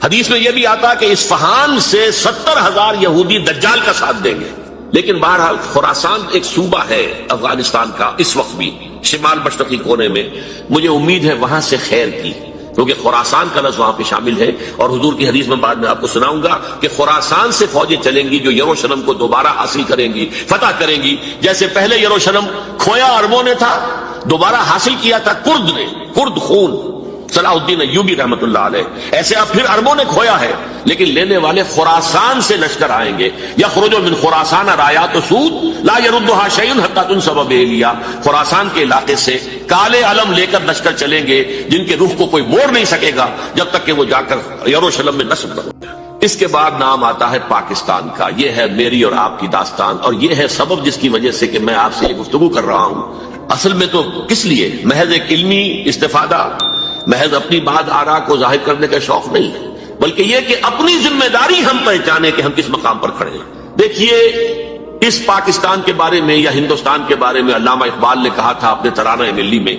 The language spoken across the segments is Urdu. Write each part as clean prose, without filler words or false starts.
حدیث میں یہ بھی آتا کہ اصفہان سے 70,000 یہودی دجال کا ساتھ دیں گے. لیکن بہرحال خراسان ایک صوبہ ہے افغانستان کا اس وقت بھی شمال مشرقی کونے میں، مجھے امید ہے وہاں سے خیر کی، کیونکہ خراسان کا لفظ وہاں پہ شامل ہے. اور حضور کی حدیث میں بعد میں آپ کو سناؤں گا کہ خراسان سے فوجیں چلیں گی جو یروشلم کو دوبارہ حاصل کریں گی، فتح کریں گی. جیسے پہلے یروشلم کھویا عربوں نے تھا، دوبارہ حاصل کیا تھا کرد نے، کرد خون صلاح الدین ایوبی رحمت اللہ علیہ، ایسے اب پھر عربوں نے کھویا ہے، لیکن لینے والے خراسان سے لشکر آئیں گے. یخرج من خراسان رایات سود لا يردها شیء حتی تنصب بإیلیا. خراسان کے علاقے سے کالے علم لے کر لشکر چلیں گے جن کے رخ کو کوئی موڑ نہیں سکے گا جب تک کہ وہ جا کر یروشلم میں نصب نہ ہو. اس کے بعد نام آتا ہے پاکستان کا. یہ ہے میری اور آپ کی داستان، اور یہ ہے سبب جس کی وجہ سے کہ میں آپ سے یہ گفتگو کر رہا ہوں. اصل میں تو کس لیے؟ محض ایک علمی استفادہ، محض اپنی بات آراء کو ظاہر کرنے کا شوق نہیں ہے، بلکہ یہ کہ اپنی ذمہ داری ہم پہچانے کہ ہم کس مقام پر کھڑے ہیں. دیکھیے اس پاکستان کے بارے میں یا ہندوستان کے بارے میں علامہ اقبال نے کہا تھا اپنے ترانہ ملی میں،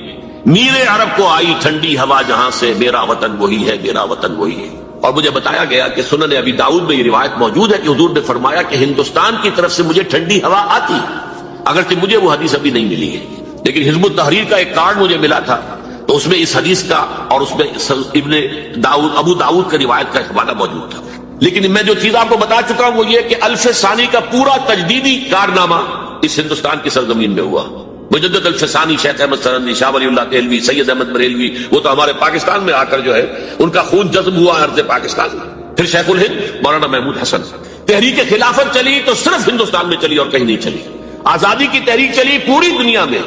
میرے عرب کو آئی ٹھنڈی ہوا جہاں سے، میرا وطن وہی ہے، میرا وطن وہی ہے. اور مجھے بتایا گیا کہ سنن ابی داؤد میں یہ روایت موجود ہے کہ حضور نے فرمایا کہ ہندوستان کی طرف سے مجھے ٹھنڈی ہوا آتی ہے. اگرچہ مجھے وہ حدیث ابھی نہیں ملی ہے، لیکن حزب التحریر کا ایک کارڈ مجھے ملا تھا، تو اس میں اس حدیث کا اور اس میں ابن داؤد ابو داؤد کا روایت کا حوالہ موجود تھا. لیکن میں جو چیز آپ کو بتا چکا ہوں وہ یہ کہ الف ثانی کا پورا تجدیدی کارنامہ اس ہندوستان کی سرزمین میں ہوا. مجدد الف ثانی شیخ احمد سرندی، شاہ ولی اللہ دہلوی، سید احمد بریلوی، وہ تو ہمارے پاکستان میں آ کر جو ہے ان کا خون جذب ہوا ارض پاکستان میں. پھر شیخ الہند مولانا محمود حسن. تحریک خلافت چلی تو صرف ہندوستان میں چلی اور کہیں نہیں چلی. آزادی کی تحریک چلی پوری دنیا میں،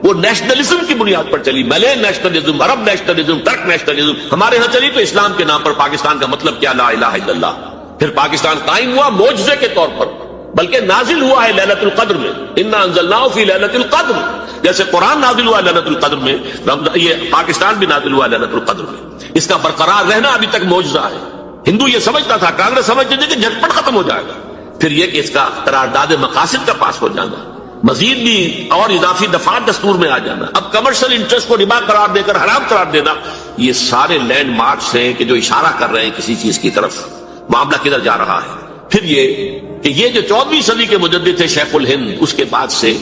وہ نیشنلزم کی بنیاد پر چلی، ملے نیشنلزم، عرب نیشنلزم، ترک نیشنلزم. ہمارے ہاں چلی تو اسلام کے نام پر پاکستان کا مطلب کیا؟ لا الہ الا اللہ. پھر پاکستان قائم ہوا معجزے کے طور پر، بلکہ نازل ہوا ہے ليلۃ القدر میں، انا انزلناہ فی ليلۃ القدر. جیسے قرآن نازل ہوا ليلۃ القدر میں، یہ پاکستان بھی نازل ہوا ليلۃ القدر میں. اس کا برقرار رہنا ابھی تک معجزہ ہے. ہندو یہ سمجھتا تھا، کانگریس سمجھتی تھی کہ جھٹپٹ ختم ہو جائے گا. پھر یہ کہ اس کا قرارداد مقاصد کا پاس ہو جانا، مزید بھی اور اضافی دفعات دستور میں آ جانا، اب کمرشل انٹرسٹ کو ربا قرار دے کر حرام قرار دینا، یہ سارے لینڈ مارکس ہیں کہ جو اشارہ کر رہے ہیں کسی چیز کی طرف، معاملہ کدھر جا رہا ہے. پھر یہ کہ یہ جو 14ویں صدی کے مجدد تھے شیخ الہند، اس کے بعد سے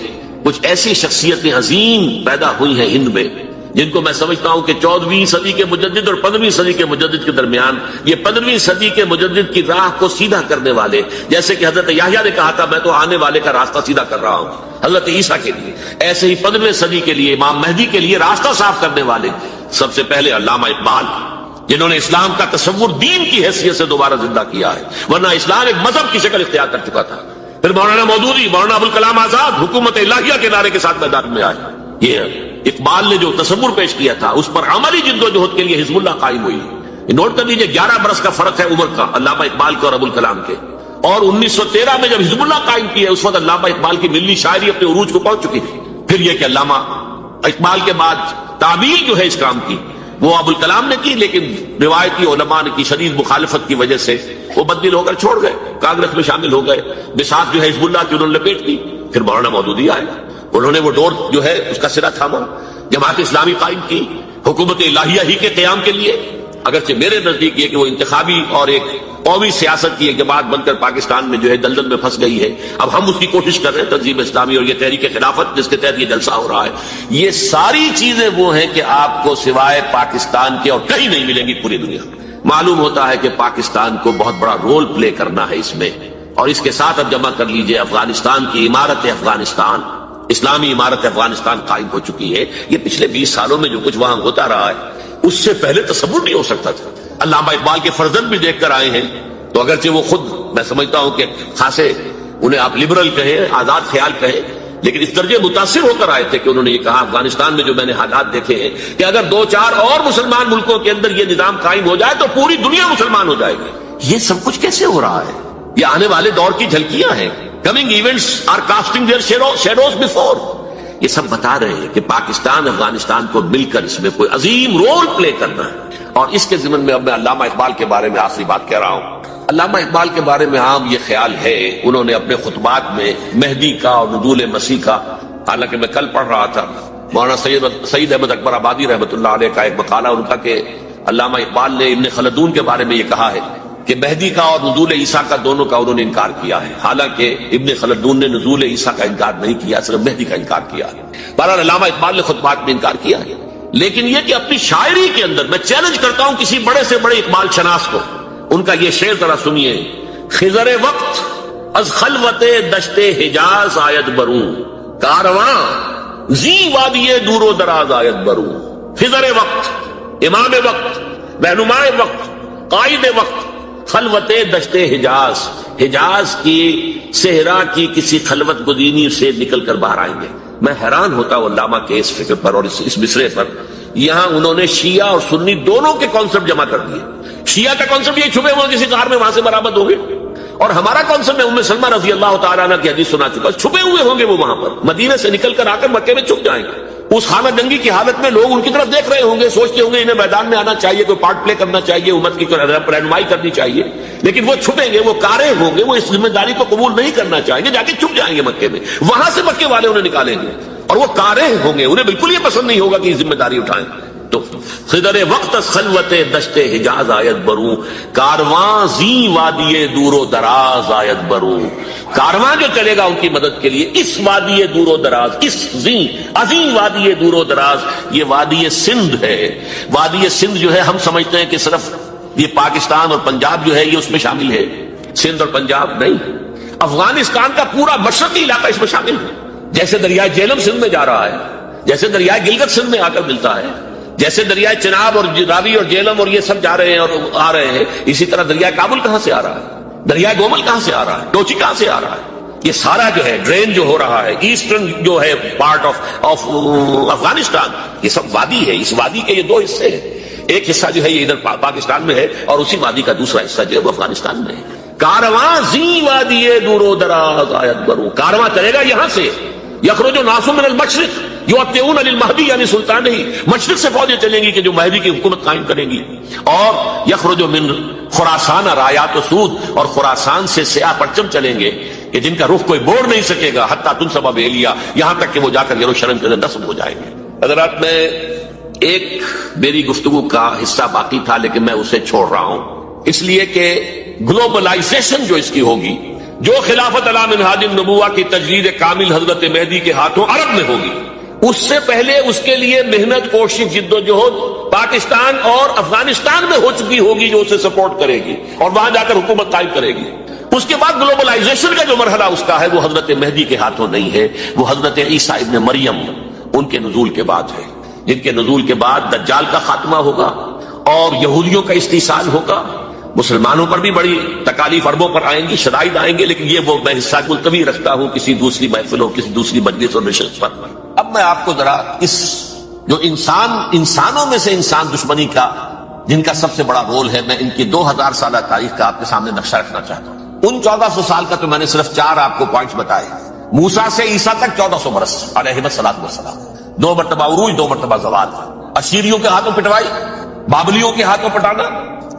کچھ ایسی شخصیتیں عظیم پیدا ہوئی ہیں ہند میں جن کو میں سمجھتا ہوں کہ 14ویں صدی کے مجدد اور 15ویں صدی کے مجدد کے درمیان، یہ 15ویں صدی کے مجدد کی راہ کو سیدھا کرنے والے، جیسے کہ حضرت یحییٰ نے کہا تھا میں تو آنے والے کا راستہ سیدھا کر رہا ہوں حضرت عیسیٰ کے لیے، ایسے ہی 15ویں صدی کے لیے امام مہدی کے لیے راستہ صاف کرنے والے سب سے پہلے علامہ اقبال، جنہوں نے اسلام کا تصور دین کی حیثیت سے دوبارہ زندہ کیا ہے، ورنہ اسلام ایک مذہب کی شکل اختیار کر چکا تھا. پھر مولانا مودودی، مولانا ابوالکلام آزاد حکومت الہیہ کے نعرے کے ساتھ میدان میں آئے. یہ اقبال نے جو تصور پیش کیا تھا اس پر عملی جد و جہد کے لیے حزب اللہ قائم ہوئی. نوٹ کر لیجیے 11 برس کا فرق ہے عمر کا علامہ اقبال کے اور ابوالکلام کے. اور 1913 میں جب حزب اللہ قائم کی ہے اس وقت علامہ اقبال کی ملی شاعری اپنے عروج کو پہنچ چکی تھی. پھر یہ کہ علامہ اقبال کے بعد تعبیر جو ہے اس کام کی وہ ابوالکلام نے کی، لیکن روایتی علماء کی شدید مخالفت کی وجہ سے وہ بددل ہو کر چھوڑ گئے، کانگریس میں شامل ہو گئے، بساط جو ہے حزب اللہ کی انہوں نے لپیٹ دی. پھر مولانا مودودی آئے، انہوں نے وہ ڈور جو ہے اس کا سرا تھاما، جماعت اسلامی قائم کی حکومت الہیہ ہی کے قیام کے لیے. اگرچہ میرے نزدیک یہ کہ وہ انتخابی اور ایک قومی سیاست کی ایک جماعت بن کر پاکستان میں جو ہے دلدل میں پھنس گئی ہے. اب ہم اس کی کوشش کر رہے ہیں، تنظیم اسلامی اور یہ تحریک خلافت جس کے تحت یہ جلسہ ہو رہا ہے. یہ ساری چیزیں وہ ہیں کہ آپ کو سوائے پاکستان کے اور کہیں نہیں ملیں گی پوری دنیا میں. معلوم ہوتا ہے کہ پاکستان کو بہت بڑا رول پلے کرنا ہے اس میں. اور اس کے ساتھ اب جمع کر لیجئے افغانستان کی عمارت افغانستان، اسلامی عمارت افغانستان قائم ہو چکی ہے. یہ پچھلے 20 سالوں میں جو کچھ وہاں ہوتا رہا ہے اس سے پہلے تصور نہیں ہو سکتا تھا. علامہ اقبال کے فرزند بھی دیکھ کر آئے ہیں، تو اگرچہ وہ خود میں سمجھتا ہوں کہ خاصے انہیں آپ لبرل کہیں، آزاد خیال کہیں، لیکن اس درجے متاثر ہو کر آئے تھے کہ انہوں نے یہ کہا افغانستان میں جو میں نے حالات دیکھے ہیں کہ اگر 2-4 اور مسلمان ملکوں کے اندر یہ نظام قائم ہو جائے تو پوری دنیا مسلمان ہو جائے گی. یہ سب کچھ کیسے ہو رہا ہے؟ یہ آنے والے دور کی جھلکیاں ہیں. Coming events are casting their shadows before. یہ سب بتا رہے ہیں کہ پاکستان افغانستان کو مل کر اس میں کوئی عظیم رول پلے کرنا ہے. اور اس کے ضمن میں اب میں علامہ اقبال کے بارے میں آخری بات کہہ رہا ہوں. علامہ اقبال کے بارے میں عام یہ خیال ہے، انہوں نے اپنے خطبات میں مہدی کا اور نزول مسیح کا، حالانکہ میں کل پڑھ رہا تھا مولانا سید احمد اکبر آبادی رحمۃ اللہ علیہ کا ایک مقالہ ان کا کہ علامہ اقبال نے ابن خلدون کے بارے میں یہ کہا ہے کہ مہدی کا اور نزول عیسیٰ کا دونوں کا انہوں نے انکار کیا ہے، حالانکہ ابن خلدون نے نزول عیسیٰ کا انکار نہیں کیا، صرف مہدی کا انکار کیا ہے۔ بہرحال علامہ اقبال نے خطبات میں انکار کیا ہے، لیکن یہ کہ اپنی شاعری کے اندر میں چیلنج کرتا ہوں کسی بڑے سے بڑے اقبال شناس کو، ان کا یہ شعر ذرا سنیے: خضر وقت از خلوت دشت حجاز آید بروں، کارواں زی وادی دور و دراز آید بروں۔ خضر وقت، امام وقت، رہنماء وقت، قائد وقت، خلوت دشت حجاز، حجاز کی صحرا کی کسی خلوت گزینی سے نکل کر باہر آئیں گے۔ میں حیران ہوتا ہوں علامہ کے اس فکر پر اور اس مصرے پر۔ یہاں انہوں نے شیعہ اور سنی دونوں کے کانسیپٹ جمع کر دیے۔ شیعہ کا کانسیپٹ یہ چھپے ہوئے کسی غار میں وہاں سے برآمد ہوں گے، اور ہمارا کانسیپٹ میں ام سلمہ رضی اللہ تعالیٰ عنہ کی حدیث سنا چکا، چھپے ہوئے ہوں گے وہ وہاں پر، مدینے سے نکل کر آ کر مکے میں چھپ جائیں گے۔ اس خانہ جنگی کی حالت میں لوگ ان کی طرف دیکھ رہے ہوں گے، سوچتے ہوں گے انہیں میدان میں آنا چاہیے، کوئی پارٹ پلے کرنا چاہیے، امت کی رہنمائی کرنی چاہیے، لیکن وہ چھپیں گے، وہ کارے ہوں گے، وہ اس ذمہ داری کو قبول نہیں کرنا چاہیں گے، جا کے چھپ جائیں گے مکے میں، وہاں سے مکے والے انہیں نکالیں گے، اور وہ کارے ہوں گے، انہیں بالکل یہ پسند نہیں ہوگا کہ یہ ذمہ داری اٹھائیں۔ تو خضر وقت خلوت دشت حجاز آیت بروں، کارواں زی وادی دور و دراز آیت بروں۔ کارواں جو چلے گا ان کی مدد کے لیے اس وادی دور و دراز، اس زی عظیم وادی دور و دراز، یہ وادی سندھ ہے۔ وادی سندھ جو ہے ہم سمجھتے ہیں کہ صرف یہ پاکستان اور پنجاب جو ہے یہ اس میں شامل ہے، سندھ اور پنجاب نہیں، افغانستان کا پورا مشرقی علاقہ اس میں شامل ہے۔ جیسے دریائے جہلم سندھ میں جا رہا ہے، جیسے دریائے گلگت سندھ میں آ کر ملتا ہے، جیسے دریائے چناب اور راوی اور جہلم اور یہ سب جا رہے ہیں اور آ رہے ہیں، اسی طرح دریائے کابل کہاں سے آ رہا ہے، دریائے گومل کہاں سے آ رہا ہے، ٹوچی کہاں سے آ رہا ہے، یہ سارا جو ہے ڈرین جو ہو رہا ہے ایسٹرن جو ہے پارٹ آف افغانستان، یہ سب وادی ہے۔ اس وادی کے یہ دو حصے ہیں، ایک حصہ جو ہے یہ ادھر پاکستان میں ہے اور اسی وادی کا دوسرا حصہ جو ہے وہ افغانستان میں ہے۔ کارواں زی وادی دور و دراز آیت بروں، کارواں چلے گا یہاں سے، یخرج ناس من المشرق یؤتون للمہدی، یعنی سلطان ہی مشرق سے فوجیں چلیں گی کہ جو مہدی کی حکومت قائم کریں گی، اور یخرج من خراسان رایات و سود، اور خراسان سے سیاہ پرچم چلیں گے کہ جن کا رخ کوئی موڑ نہیں سکے گا، حتیٰ تنصب بیلیا، یہاں تک کہ وہ جا کر یروشلم کے اندر نصب ہو جائیں گے۔ حضرات، میں ایک میری گفتگو کا حصہ باقی تھا لیکن میں اسے چھوڑ رہا ہوں، اس لیے کہ گلوبلائزیشن جو اس کی ہوگی، جو خلافت علی منہاج النبوہ کی تجدید کامل حضرت مہدی کے ہاتھوں عرب میں ہوگی، اس سے پہلے اس کے لیے محنت، کوشش، جد و جہد پاکستان اور افغانستان میں ہو چکی ہوگی جو اسے سپورٹ کرے گی اور وہاں جا کر حکومت قائم کرے گی۔ اس کے بعد گلوبلائزیشن کا جو مرحلہ اس کا ہے وہ حضرت مہدی کے ہاتھوں نہیں ہے، وہ حضرت عیسیٰ ابن مریم ان کے نزول کے بعد ہے، جن کے نزول کے بعد دجال کا خاتمہ ہوگا اور یہودیوں کا استحصال ہوگا۔ مسلمانوں پر بھی بڑی تکالیف اربوں پر آئیں گی، شدائد آئیں گے، لیکن یہ وہ میں حصہ ملتوی رکھتا ہوں کسی دوسری محفل اور کسی دوسری مجلس اور نشست پر۔ اب میں آپ کو ذرا اس جو انسانوں میں سے انسان دشمنی کا جن کا سب سے بڑا رول ہے، میں ان کی 2000 سالہ تاریخ کا آپ کے سامنے نقشہ رکھنا چاہتا ہوں۔ ان 1400 سال کا تو میں نے صرف 4 آپ کو پوائنٹس بتائے۔ موسیٰ سے عیسیٰ تک 1400 برس علیہ السلام، 2 مرتبہ عروج، 2 مرتبہ زوال، اشیریوں کے ہاتھوں پٹوائی، بابلیوں کے ہاتھوں پٹانا،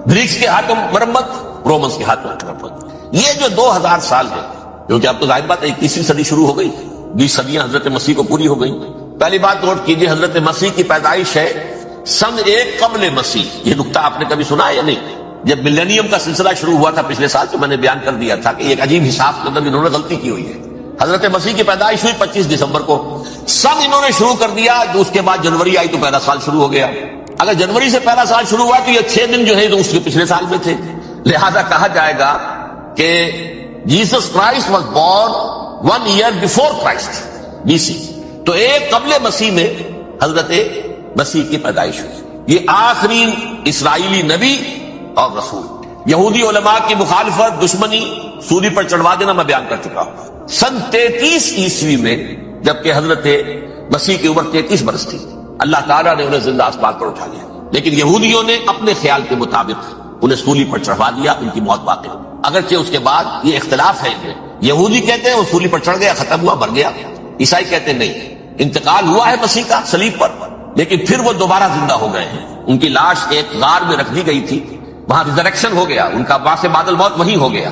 گریکس کے ہاتھوں مرمت، رومنس کے ہاتھوں مرمت۔ یہ جو 2000 سال ہے، کیونکہ اب تو ظاہر بات ہے 21ویں صدی شروع ہو گئی، 20 صدیاں حضرت مسیح کو پوری ہو گئی۔ پہلی بات نوٹ کیجئے، حضرت مسیح کی پیدائش ہے سن 1 قبل مسیح۔ یہ نقطہ آپ نے کبھی سنا ہے یا نہیں؟ جب ملینیم کا سلسلہ شروع ہوا تھا پچھلے سال تو میں نے بیان کر دیا تھا کہ ایک عجیب حساب کے اندر انہوں نے غلطی کی ہوئی ہے۔ حضرت مسیح کی پیدائش ہوئی 25 دسمبر کو، سن انہوں نے شروع کر دیا، اس کے بعد جنوری آئی تو پہلا سال شروع ہو گیا۔ اگر جنوری سے پہلا سال شروع ہوا تو یہ 6 دن جو ہے تو اس کے پچھلے سال میں تھے، لہذا کہا جائے گا کہ Jesus Christ was born 1 year before Christ BC، تو 1 قبل مسیح میں حضرت مسیح کی پیدائش ہوئی۔ یہ آخری اسرائیلی نبی اور رسول۔ یہودی علماء کی مخالفت، دشمنی، سولی پر چڑھوا دینا میں بیان کر چکا ہوں۔ سن 33 عیسوی میں جبکہ حضرت مسیح کی عمر 33 برس تھی، اللہ تعالیٰ نے انہیں زندہ آسمان پر اٹھا لیا، لیکن یہودیوں نے اپنے خیال کے مطابق انہیں سولی پر چڑھوا دیا، ان کی موت واقع ہوئی۔ اگرچہ اس کے بعد یہ اختلاف ہے، یہودی کہتے ہیں وہ سولی پر چڑھ گیا، ختم ہوا، مر گیا، عیسائی کہتے ہیں نہیں، انتقال ہوا ہے مسیح کا صلیب پر، لیکن پھر وہ دوبارہ زندہ ہو گئے ہیں۔ ان کی لاش ایک غار میں رکھ دی گئی تھی، وہاں ریزریکشن ہو گیا، ان کا باعث بعد الموت وہیں ہو گیا،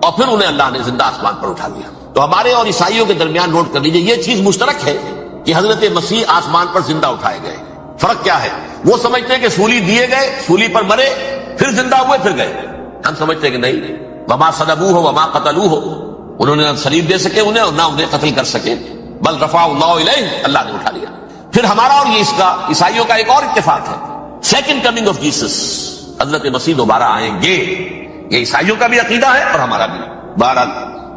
اور پھر انہیں اللہ نے زندہ آسمان پر اٹھا لیا۔ تو ہمارے اور عیسائیوں کے درمیان نوٹ کر لیجیے، یہ چیز مشترک ہے کہ حضرت مسیح آسمان پر زندہ اٹھائے گئے۔ فرق کیا ہے؟ وہ سمجھتے ہیں کہ سولی دیے گئے، سولی پر مرے، پھر زندہ ہوئے، پھر گئے. ہم سمجھتے ہیں کہ نہیں، وما صلبوہ وما قتلوہ، انہوں نے نہ صلیب دے سکے انہیں اور نہ انہیں قتل کر سکے، بل رفع اللہ الیہ، اللہ نے اٹھا لیا. پھر ہمارا اور یہ اس کا عیسائیوں کا ایک اور اتفاق ہے، سیکنڈ کمنگ آف جیسس، حضرت مسیح دوبارہ آئیں گے. یہ عیسائیوں کا بھی عقیدہ ہے اور ہمارا بھی. بہرحال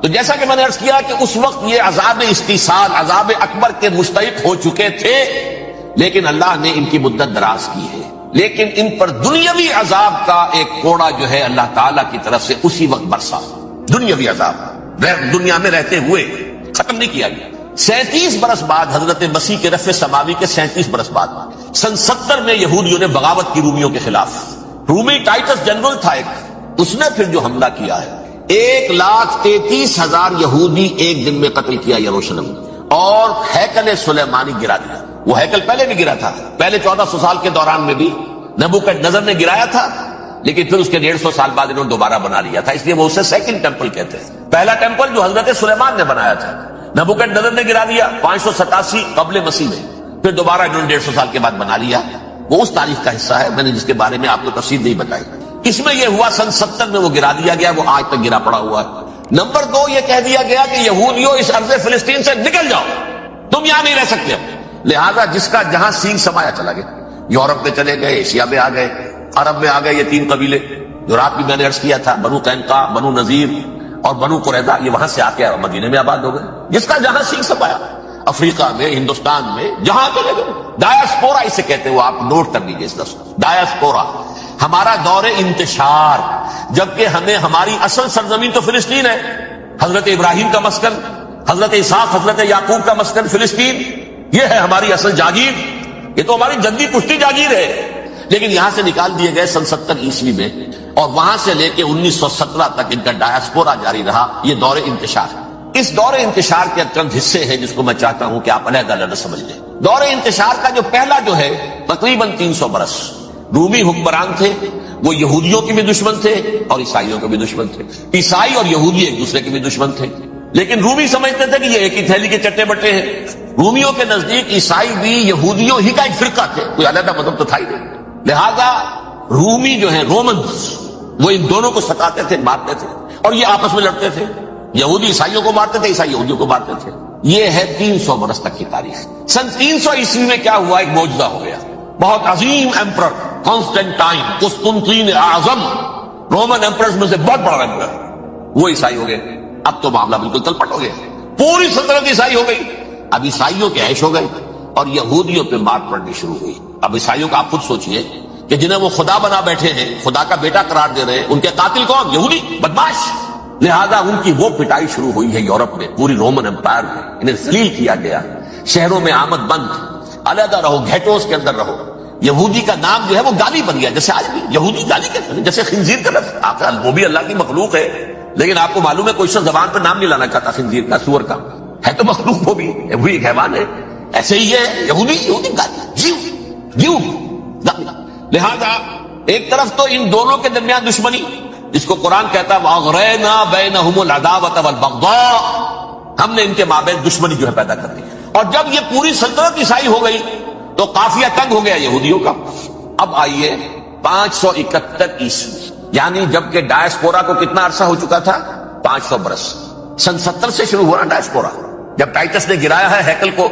تو جیسا کہ میں نے عرض کیا کہ اس وقت یہ عذاب استیصال، عذاب اکبر کے مستحق ہو چکے تھے، لیکن اللہ نے ان کی مدت دراز کی ہے. لیکن ان پر دنیاوی عذاب کا ایک کوڑا جو ہے اللہ تعالیٰ کی طرف سے اسی وقت برسا. دنیاوی عذاب دنیا میں رہتے ہوئے ختم نہیں کیا گیا. 37 برس بعد حضرت مسیح کے رفع سماوی کے 37 برس بعد سن 70 میں یہودیوں نے بغاوت کی رومیوں کے خلاف. رومی ٹائٹس جنرل تھا ایک، اس نے پھر جو حملہ کیا ہے 1,33,000 یہودی ایک دن میں قتل کیا یروشلم، اور ہیکل سلیمانی گرا دیا. وہ ہیکل پہلے بھی گرا تھا، پہلے 1400 سال کے دوران میں بھی نبوکدنضر نے گرایا تھا، لیکن پھر اس کے 150 سال بعد انہوں نے دوبارہ بنا لیا تھا، اس لیے وہ اسے سیکنڈ ٹیمپل کہتے ہیں. پہلا ٹیمپل جو حضرت سلیمان نے بنایا تھا نبوکدنضر نے گرا دیا 587 قبل مسیح میں، پھر دوبارہ انہوں نے 150 سال کے بعد بنا لیا. وہ اس تاریخ کا حصہ ہے، میں نے جس کے بارے میں آپ کو تفصیل نہیں بتائی. اس میں یہ ہوا سن 70 میں وہ گرا دیا گیا، وہ آج تک گرا پڑا ہوا ہے. نمبر 2 یہ کہہ دیا گیا کہ یہودیوں اس ارض فلسطین سے نکل جاؤ، تم یہاں نہیں رہ سکتے. لہذا جس کا جہاں سینگ سمایا چلا گیا، یورپ میں چلے گئے، ایشیا میں آ گئے، عرب میں آ گئے. یہ 3 قبیلے جو رات بھی میں نے عرض کیا تھا، بنو قینقاع، بنو نذیر اور بنو قریظہ، یہ وہاں سے آ کے مدینے میں آباد ہو گئے. جس کا جہاں سینگ سمایا، افریقہ میں، ہندوستان میں، جہاں چلے گئے. ڈایاسپورا اسے کہتے ہیں، وہ آپ نوٹ کر لیجیے اس لفظ ڈایاسپورا. ہمارا دور انتشار، جبکہ ہمیں ہماری اصل سرزمین تو فلسطین ہے. حضرت ابراہیم کا مسکن، حضرت اسحاق، حضرت یعقوب کا مسکن فلسطین، یہ ہے ہماری اصل جاگیر، یہ تو ہماری جدی پشتی جاگیر ہے. لیکن یہاں سے نکال دیے گئے سن 70 عیسوی میں، اور وہاں سے لے کے 1917 تک ان کا ڈایاسپورا جاری رہا. یہ دور انتشار ہے. اس دور انتشار کے چند حصے ہیں جس کو میں چاہتا ہوں کہ آپ علیحدہ علیحدہ سمجھ لیں. دور انتشار کا جو پہلا جو ہے تقریباً 300 برس رومی حکمران تھے. وہ یہودیوں کے بھی دشمن تھے اور عیسائیوں کے بھی دشمن تھے. عیسائی اور یہودی ایک دوسرے کے بھی دشمن تھے، لیکن رومی سمجھتے تھے کہ یہ ایک ہی تھیلی کے چٹے بٹے ہیں. رومیوں کے نزدیک عیسائی بھی یہودیوں ہی کا ایک فرقہ تھے، کوئی علیحدہ مذہب تو تھا ہی نہیں. لہذا رومی جو ہیں رومنز، وہ ان دونوں کو ستاتے تھے، مارتے تھے، اور یہ آپس میں لڑتے تھے. یہودی عیسائیوں کو مارتے تھے، عیسائی یہودیوں کو مارتے تھے. یہ ہے 300 برس تک کی تاریخ. سن 300 عیسوی میں کیا ہوا؟ ایک معجزہ ہو گیا. بہت عظیم ایمپرر کانسٹینٹائن، قسطنطین اعظم، رومن ایمپررز میں سے بہت بڑا ایمپرر، وہ عیسائی ہو گئے. اب تو معاملہ بالکل تلپٹ ہو گیا، پوری سلطنت عیسائی ہو گئی. اب عیسائیوں کے عیش ہو گئے اور یہودیوں پہ مار پڑنی شروع ہوئی. اب عیسائیوں کا آپ خود سوچئے کہ جنہیں وہ خدا بنا بیٹھے ہیں، خدا کا بیٹا قرار دے رہے ہیں، ان کے قاتل کون؟ یہودی بدماش. لہذا ان کی وہ پٹائی شروع ہوئی ہے یورپ میں، پوری رومن امپائر میں. انہیں ذلیل کیا گیا، شہروں میں آمد بند، علیحدہ رہو، گھیٹوز کے اندر رہو. یہودی کا نام جو ہے وہ گالی بن گیا، جیسے آج بھی یہودی گالی کہتے ہیں، جیسے خنزیر کا لفظ. آپ وہ بھی اللہ کی مخلوق ہے، لیکن آپ کو معلوم ہے کوئی شخص زبان پہ نام نہیں لانا چاہتا خنزیر کا، سور کا. ہے تو مخلوق، وہ بھی ایک حیوان ہے. ایسے ہی ہے یہودی گالی، جیو گالی. لہذا ایک طرف تو ان دونوں کے درمیان دشمنی، اس کو قرآن کہتا ہے وَأَغْرَيْنَا بَيْنَهُمُ الْعَدَاوَةَ وَالْبَغْضَاءَ، ہم نے ان کے مابین دشمنی جو ہے پیدا کر دی. اور جب یہ پوری سلطنت عیسائی ہو گئی تو قافیہ تنگ ہو گیا یہودیوں کا. اب آئیے 571 عیسوی، یعنی جبکہ ڈایاسپورا کو کتنا عرصہ ہو چکا تھا؟ 500 برس. سن 70 سے شروع ہوا ڈایاسپورا، جب ٹائٹس نے گرایا ہے ہیکل کو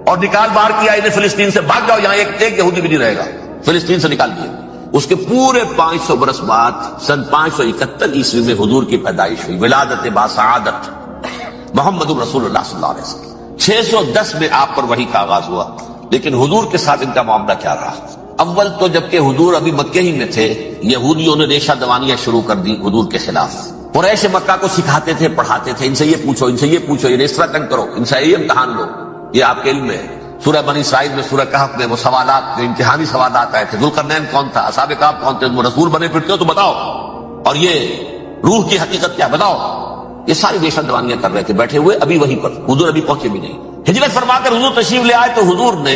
اور نکال باہر کیا انہیں فلسطین سے. بھاگ جاؤ، یہاں ایک یہودی بھی نہیں رہے گا، فلسطین سے نکال دیا. اس کے پورے 500 برس بعد سن 571 عیسوی میں حضور کی پیدائش ہوئی، ولادت باسعادت محمد رسول اللہ صلی اللہ علیہ وسلم. 610 میں آپ پر وحی کا آغاز ہوا. لیکن حضور کے ساتھ ان کا معاملہ کیا رہا؟ اول تو جبکہ حضور ابھی مکے ہی میں تھے، یہودیوں نے ریشہ دوانیاں شروع کر دی حضور کے خلاف. قریش مکہ کو سکھاتے تھے، پڑھاتے تھے، ان سے یہ پوچھو، ان سے یہ پوچھو، یہ اس طرح تنگ کرو، ان سے یہ امتحان لو. یہ آپ کے علم میں سورہ بنی اسرائیل میں، سورہ کہف میں وہ سوالات، جو امتحانی سوالات آئے تھے. ذوالقرنین کون تھا؟ اصحاب کہف کون تھے؟ تم رسول بنے پھرتے ہو تو بتاؤ، اور یہ روح کی حقیقت کیا بتاؤ. یہ ساری ریشہ دوانیاں کر رہے تھے بیٹھے ہوئے ابھی وہیں پر. حضور ابھی پہنچے بھی نہیں. ہجرت فرما کر حضور تشریف لے آئے تو حضور نے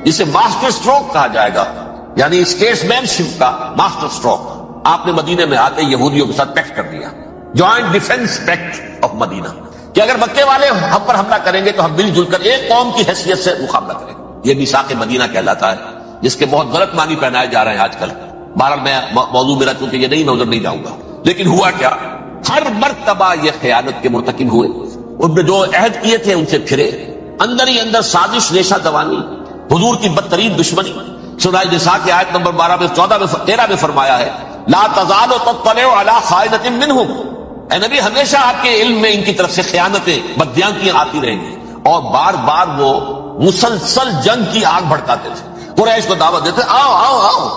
جسے ماسٹر سٹروک کہا جائے گا، یعنی اسٹیٹس مین شپ کا ماسٹر سٹروک، آپ نے مدینے میں آتے یہودیوں کے ساتھ پیکٹ کر دیا، جوائنٹ ڈیفنس پیکٹ آف مدینہ، کہ اگر مکے والے ہم پر حملہ کریں گے تو ہم مل جل کر ایک قوم کی حیثیت سے مقابلہ کریں. یہ میثاق مدینہ کہلاتا ہے. جس کے بہت غلط معنی پہنائے جا رہے ہیں آج کل. بہرحال میں موضوع میرا چونکہ یہ نہیں، میں ادھر نہیں جاؤں گا. لیکن ہوا کیا، ہر مرتبہ یہ خیانت کے مرتکب ہوئے. ان نے جو عہد کیے تھے ان سے پھرے، اندر ہی اندر سازش، ریشہ دوانی، حضور کی بدترین دشمنی. سورہ نساء کی آیت نمبر 12 میں 14 میں 13 میں فرمایا ہے لا تزال تطلع علی خائنۃ منہم. اے نبی ہمیشہ آپ کے علم میں ان کی طرف سے خیانتیں، بدیانتیاں آتی رہیں گی. اور بار بار وہ مسلسل جنگ کی آگ بھڑکاتے تھے. قریش کو دعوت دیتے آؤ آؤ آؤ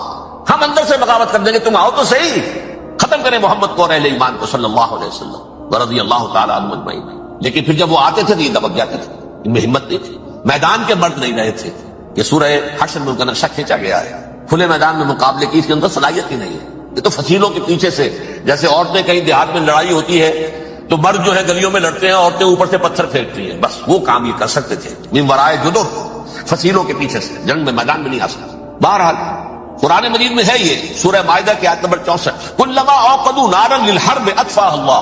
ہم اندر سے بغاوت کر دیں گے، تم آؤ تو صحیح، ختم کریں محمد کو اور اہل ایمان کو صلی اللہ علیہ وسلم رضی اللہ تعالیٰ عنہ اجمعین. لیکن پھر جب وہ آتے تھے تو یہ دبک جاتے تھے، ان میں ہمت نہیں تھی، میدان کے مرد نہیں رہے تھے. یہ سورہ حشر میں ان کا نقشہ کھینچا گیا ہے. کھلے میدان میں مقابلے کی اس کے اندر صلاحیت ہی نہیں ہے. یہ تو فصیلوں کے پیچھے سے، جیسے عورتیں کہیں دیہات میں لڑائی ہوتی ہے تو مرد جو ہے گلیوں میں لڑتے ہیں، عورتیں اوپر سے پتھر پھینکتی ہیں، بس وہ کام یہ کر سکتے تھے. من ورائے جدر، فصیلوں کے پیچھے سے، جنگ میں میدان میں نہیں آ سکتے. بہرحال قرآن مجید میں ہے یہ سورہ مائدہ کی آیت نمبر 64 کلما اوقدوا نارا للحرب اطفاها اللہ.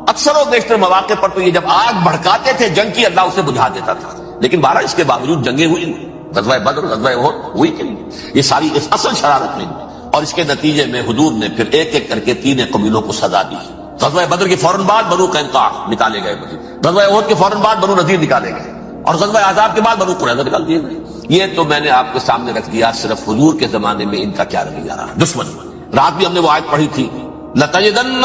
اکثر و بیشتر مواقع پر تو یہ جب آگ بھڑکاتے تھے جنگ کی، اللہ اسے بجھا دیتا تھا. لیکن بہرحال اس کے باوجود جنگیں ہوئی نہیں. غزوہ بدر، غزوہ احد ہوئی کہ نہیں؟ یہ ساری اس اصل شرارت نہیں. اور اس کے نتیجے میں حضور نے پھر ایک ایک کر کے 3 قبیلوں کو سزا دی. غزوہ بدر کے فوراً بعد بنو قینقاع نکالے گئے، غزوہ احد کے فوراً بعد بنو نذیر نکالے گئے، اور غزوہ احزاب کے بعد بنو قریظہ نکال دیے گئے. یہ تو میں نے آپ کے سامنے رکھ دیا صرف حضور کے زمانے میں ان کا کیا رویہ رہا. دشمن رات بھی ہم نے وہ آیت پڑھی تھی لَتَجِدَنَّ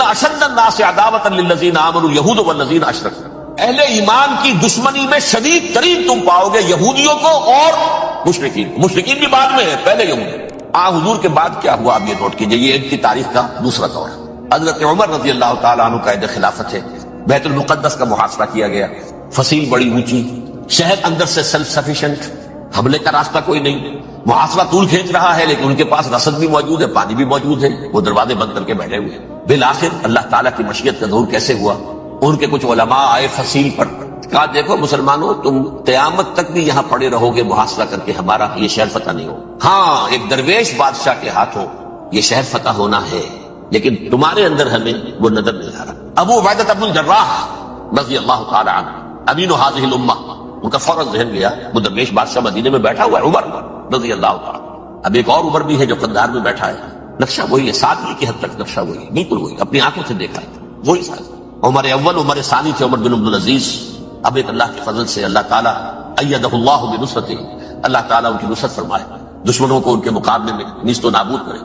أَشَدَّ النَّاسِ عَدَاوَةً لِلَّذِينَ آمَنُوا الْيَهُودُ وَالَّذِينَ أَشْرَكُوا. اہل ایمان کی دشمنی میں شدید ترین تم پاؤ گے یہودیوں کو اور مشرکین. مشرکین بھی بعد میں ہے، پہلے یہود. حضور کے بعد کیا ہوا آپ یہ نوٹ کیجئے. یہ ان کی تاریخ کا دوسرا دور ہے. حضرت عمر رضی اللہ تعالیٰ عنہ قائد خلافت ہے. بیت المقدس کا محاصرہ کیا گیا، فصیل بڑی اونچی، شہر اندر سے سیلف سفیشینٹ، حملے کا راستہ کوئی نہیں. محاصرہ طول کھینچ رہا ہے لیکن ان کے پاس رسد بھی موجود ہے، پانی بھی موجود ہے، وہ دروازے بند کر کے بیٹھے ہوئے. بالآخر اللہ تعالیٰ کی مشیت کا ظہور کیسے ہوا؟ ان کے کچھ علماء آئے فصیل پر، کہا دیکھو مسلمانوں تم قیامت تک بھی یہاں پڑے رہو گے محاصرہ کر کے، ہمارا یہ شہر فتح نہیں ہو. ہاں ایک درویش بادشاہ کے ہاتھوں یہ شہر فتح ہونا ہے، لیکن تمہارے اندر ہمیں وہ نظر نہیں آ رہا. ابو عبیدہ بن الجراح رضی اللہ تعالی عنہ امین هذه الامہ، ان کا فوراً ذہن گیا وہ درویش بادشاہ مدینے میں بیٹھا ہوا ہے عمر رضی اللہ تعالی. اب ایک اور عمر بھی ہے جو قندھار میں بیٹھا ہے، نقشہ وہی ہے، سادگی کی حد تک نقشہ وہی، بالکل وہی، اپنی آنکھوں سے دیکھا ہے وہی سادگی. عمر اول، عمر ثانی تھے عمر بن عبد العزیز. اب ایک اللہ کے فضل سے اللہ تعالیٰ ایدہ اللہ بنصرتہ، اللہ تعالیٰ ان کی نصرت فرمائے، دشمنوں کو ان کے مقابلے میں نیست و نابود کرے.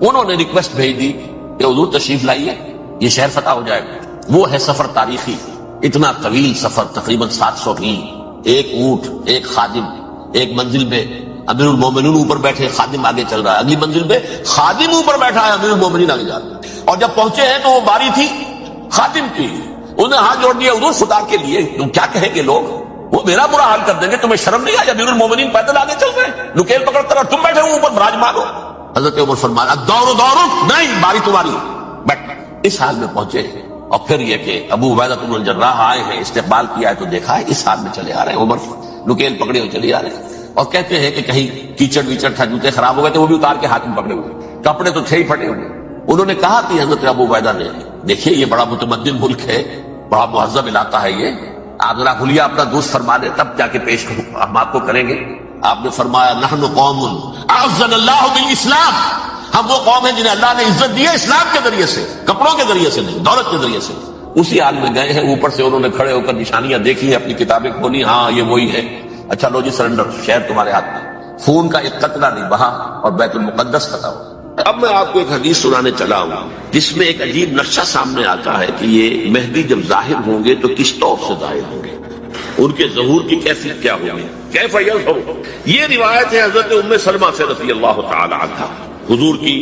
انہوں نے ریکویسٹ بھیج دی کہ حضور تشریف لائیے، یہ شہر فتح ہو جائے گا. وہ ہے سفر تاریخی، اتنا طویل سفر، تقریباً 700 میل، ایک اونٹ، ایک خادم، ایک منزل میں امیر المومنین اوپر بیٹھے، خادم آگے چل رہا ہے، اگلی منزل میں خادم اوپر بیٹھا ہے، امیر المومنین آگے جا رہا ہے. اور جب پہنچے ہیں تو وہ باری تھی خادم کی، انہیں ہاتھ جوڑ دیا حضور خدا کے لیے تم کیا کہیں گے لوگ، وہ میرا برا حال کر دیں گے، تمہیں شرم نہیں آئی؟ امیر المومنین پیدل آگے چل رہے ہیں، نکیل پکڑ کر، اور تم بیٹھے ہو اوپر براجمان ہو. حضرت عمر فرمایا دورو دورو، نہیں باری تمہاری، بیٹھ. اس حال میں پہنچے. اور پھر یہ کہ ابو عبیدہ بن الجراح آئے ہیں، استقبال کیا ہے تو دیکھا ہے اس حال میں چلے آ رہے ہیں. عمر نکیل پکڑے ہوئے چلے آ رہے ہیں، اور کہتے ہیں کہ کہیں کیچڑ ویچڑ تھا، جوتے خراب ہو گئے تو وہ بھی اتار کے ہاتھ میں پکڑے ہوئے، کپڑے تو تھے ہی پھٹے ہوئے. انہوں نے کہا کہ حضرت ابو عبیدہ نے دیکھیے یہ بڑا متمدن ملک ہے، بڑا مہذب علاقہ ہے، یہ آپ ذرا حلیہ اپنا دوست فرما دیں تب جا کے پیش ہم آپ کو کریں گے. آپ نے فرمایا نحن قوم اعزنا اللہ بالاسلام، ہم وہ قوم ہیں جنہیں اللہ نے عزت دی ہے اسلام کے ذریعے سے، کپڑوں کے ذریعے سے نہیں، دولت کے ذریعے سے. اسی حال میں گئے ہیں، اوپر سے انہوں نے کھڑے ہو کر نشانیاں دیکھی ہیں، اپنی کتابیں کھولی، ہاں یہ وہی ہے. اچھا لو جی سرنڈر، شہر تمہارے ہاتھ میں، خون کا ایک قطرہ نہیں بہا اور بیت المقدس فتح ہو. اب میں آپ کو ایک حدیث سنانے چلا ہوں جس میں ایک عجیب نقشہ سامنے آتا ہے کہ یہ مہدی جب ظاہر ہوں گے تو کس طور سے ظاہر ہوں گے، ان کے ظہور کی کیفیت کیا ہوگی، کیف یظہر. یہ روایت ہے حضرت ام سلمہ سے رضی اللہ تعالی عنہا، حضور کی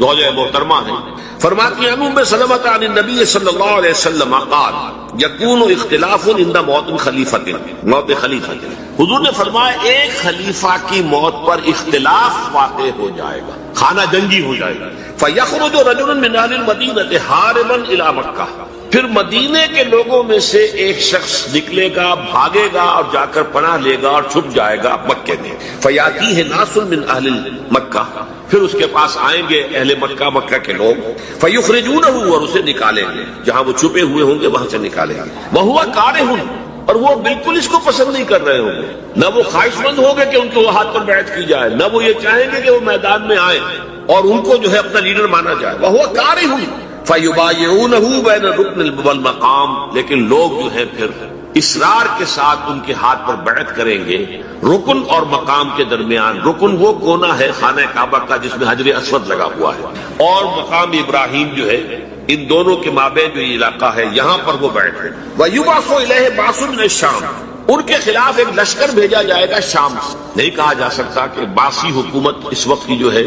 زوجہ محترمہ ہیں. فرماتی ہیں ام سلمہ عن النبی صلی اللہ علیہ وسلم قال یکون اختلاف عند موت خلیفۃ، موت خلیفہ. حضور نے فرمایا ایک خلیفہ کی موت پر اختلاف واقع ہو جائے گا، خانہ جنگی ہو جائے گا. فیخرج رجل من اہل المدینہ حاربا الی مکہ، پھر مدینے کے لوگوں میں سے ایک شخص نکلے گا، بھاگے گا اور جا کر پناہ لے گا اور چھپ جائے گا مکے میں. فیاتیہ ناس من اہل مکہ، پھر اس کے پاس آئیں گے اہل مکہ، مکہ کے لوگ. فیخرجونہ، اور اسے نکالیں گے، جہاں وہ چھپے ہوئے ہوں گے وہاں سے نکالیں گے. وہو کارہ، اور وہ بالکل اس کو پسند نہیں کر رہے ہوں گے، نہ وہ خواہش مند ہوں گے کہ ان کے ہاتھ پر بیعت کی جائے، نہ وہ یہ چاہیں گے کہ وہ میدان میں آئیں اور ان کو جو ہے اپنا لیڈر مانا جائے۔ وَهُوَ كَارِهٌ فَيُبَايِعُونَهُ بَيْنَ الرُّكْنِ وَالْمَقَامِ، لیکن لوگ جو ہے پھر اصرار کے ساتھ ان کے ہاتھ پر بیعت کریں گے رکن اور مقام کے درمیان۔ رکن وہ کونا ہے خانہ کعبہ کا جس میں حجر اسود لگا ہوا ہے، اور مقام ابراہیم جو ہے، ان دونوں کے مابین جو یہ علاقہ ہے یہاں پر وہ بیٹھ ہے۔ وَيُبْعَثُ إِلَيْهِ بَعْثٌ مِنَ الشَّامِ، ان کے خلاف ایک لشکر بھیجا جائے گا شام سے۔ نہیں کہا جا سکتا کہ باسی حکومت اس وقت کی جو ہے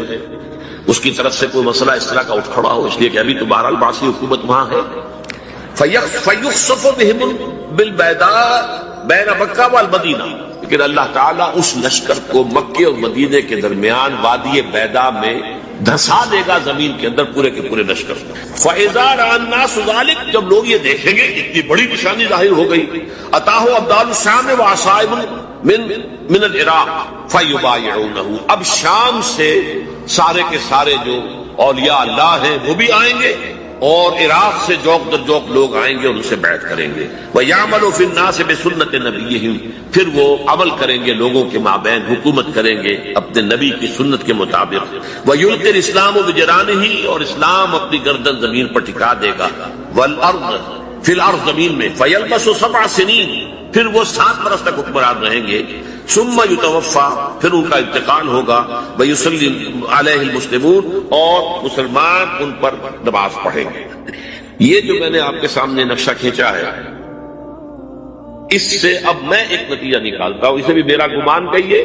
اس کی طرف سے کوئی مسئلہ اس طرح کا اٹھ کھڑا ہو، اس لیے کہ ابھی تو بہرحال باسی حکومت وہاں ہے۔ فَيُخْسَفُ بِهِمْ بِالْبَيْضَاءِ بَيْنَ مَکہ وَالْمَدِینَہ، لیکن اللہ تعالیٰ اس لشکر کو مکے اور مدینے کے درمیان وادی بیضاء میں دھسا دے گا زمین کے اندر پورے کے پورے لشکر کو۔ فَإِذَا رَأَى النَّاسُ ذَلِكَ، جب لوگ یہ دیکھیں گے اتنی بڑی نشانی ظاہر ہو گئی، أَتَاهُ أَبْدَالُ الشَّامِ وَعَصَائِبٌ من العراق فَيُبَايِعُونَهُ، اب شام سے سارے کے سارے جو اولیاء اللہ ہیں وہ بھی آئیں گے، اور عراق سے جوق در جوق لوگ آئیں گے اور ان سے بیعت کریں گے۔ وَيَعْمَلُ فِي النَّاسِ بِسُنَّةِ نَبِيِّهِمْ، پھر وہ عمل کریں گے لوگوں کے مابین، حکومت کریں گے اپنے نبی کی سنت کے مطابق۔ وَيُلْقِي الْإِسْلَامُ بِجَرَانِهِ، اور اسلام اپنی گردن زمین پر ٹکا دے گا۔ وَالْأَرْض، فی الارض، زمین میں۔ فَيَلْبَسُ 7 سنین، پھر وہ 7 برس تک حکمران رہیں گے۔ ثم یتوفا، پھر ان کا انتقال ہوگا۔ ویصلی علیہ المسلمون، اور مسلمان ان پر نماز پڑھیں گے۔ یہ جو میں نے آپ کے سامنے نقشہ کھینچا ہے، اس سے اب میں ایک نتیجہ نکالتا ہوں، اسے بھی میرا گمان کہیے،